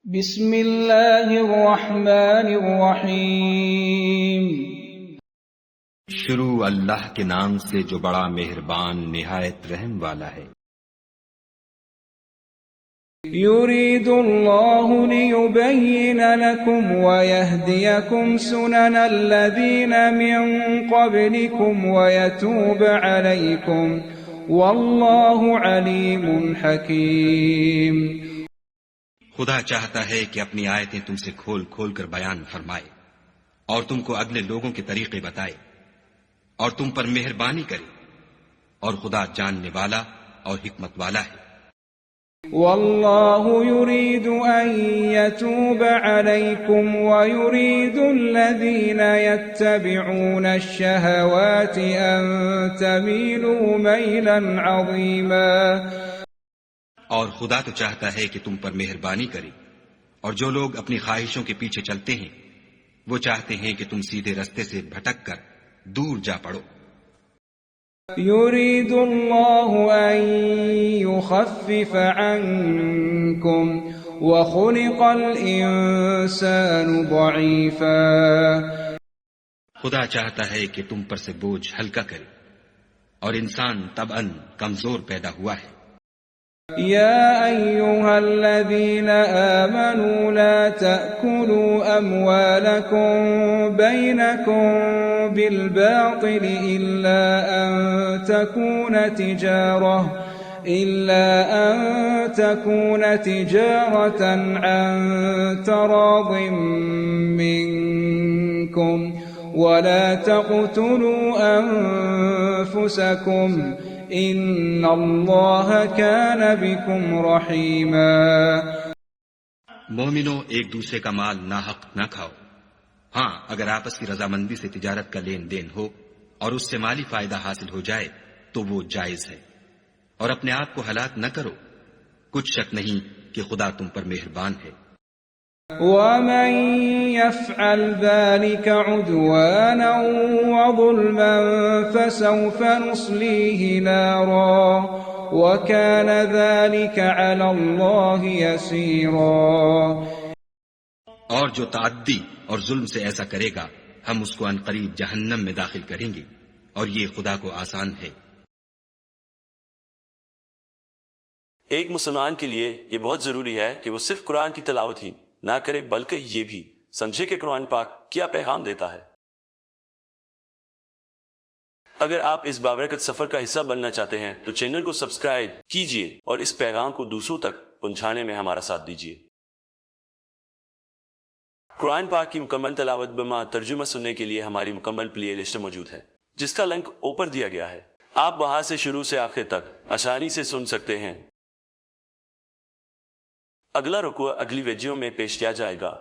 بسم اللہ الرحمن الرحیم۔ شروع اللہ کے نام سے جو بڑا مہربان نہایت رحم والا ہے۔ یرید اللہ لیبین لکم ویہدیکم سنن الذین من قبلکم ویتوب علیکم واللہ علیم حکیم۔ خدا چاہتا ہے کہ اپنی آیتیں تم سے کھول کھول کر بیان فرمائے اور تم کو اگلے لوگوں کے طریقے بتائے اور تم پر مہربانی کرے، اور خدا جاننے والا اور حکمت والا ہے۔ واللہ یرید ان یتوب علیکم ویرید الذین یتبعون الشہوات ان تمیلوا میلا عظیما۔ اور خدا تو چاہتا ہے کہ تم پر مہربانی کرے، اور جو لوگ اپنی خواہشوں کے پیچھے چلتے ہیں وہ چاہتے ہیں کہ تم سیدھے رستے سے بھٹک کر دور جا پڑو۔ یرید اللہ ان یخفف عنکم وخلق الانسان ضعیفا۔ خدا چاہتا ہے کہ تم پر سے بوجھ ہلکا کرے، اور انسان طبعاً کمزور پیدا ہوا ہے۔ يا أيها الذين آمنوا لا تأكلوا أموالكم بينكم بالباطل إلا أن تكون تجارة عن تراض منكم ولا تقتلوا أنفسكم ان اللہ کان بکم رحیما۔ مومنو، ایک دوسرے کا مال ناحق نہ کھاؤ۔ ہاں، اگر آپس کی رضامندی سے تجارت کا لین دین ہو اور اس سے مالی فائدہ حاصل ہو جائے تو وہ جائز ہے، اور اپنے آپ کو ہلاک نہ کرو، کچھ شک نہیں کہ خدا تم پر مہربان ہے۔ ومن يفعل ذلك عدوانا وظلما فسوف نصليه نارا وكان ذلك على الله يسيرا۔ اور جو تعدی اور ظلم سے ایسا کرے گا ہم اس کو عنقریب جہنم میں داخل کریں گے، اور یہ خدا کو آسان ہے۔ ایک مسلمان کے لیے یہ بہت ضروری ہے کہ وہ صرف قرآن کی تلاوت ہی نہ کرے، بلکہ یہ بھی سمجھے کہ قرآن پاک کیا پیغام دیتا ہے۔ اگر آپ اس بابرکت سفر کا حصہ بننا چاہتے ہیں تو چینل کو سبسکرائب کیجئے اور اس پیغام کو دوسروں تک پہنچانے میں ہمارا ساتھ دیجئے۔ قرآن پاک کی مکمل تلاوت بما ترجمہ سننے کے لیے ہماری مکمل پلے لسٹ موجود ہے، جس کا لنک اوپر دیا گیا ہے۔ آپ وہاں سے شروع سے آخر تک آسانی سے سن سکتے ہیں۔ اگلا رکوع اگلی ویڈیو میں پیش کیا جائے گا۔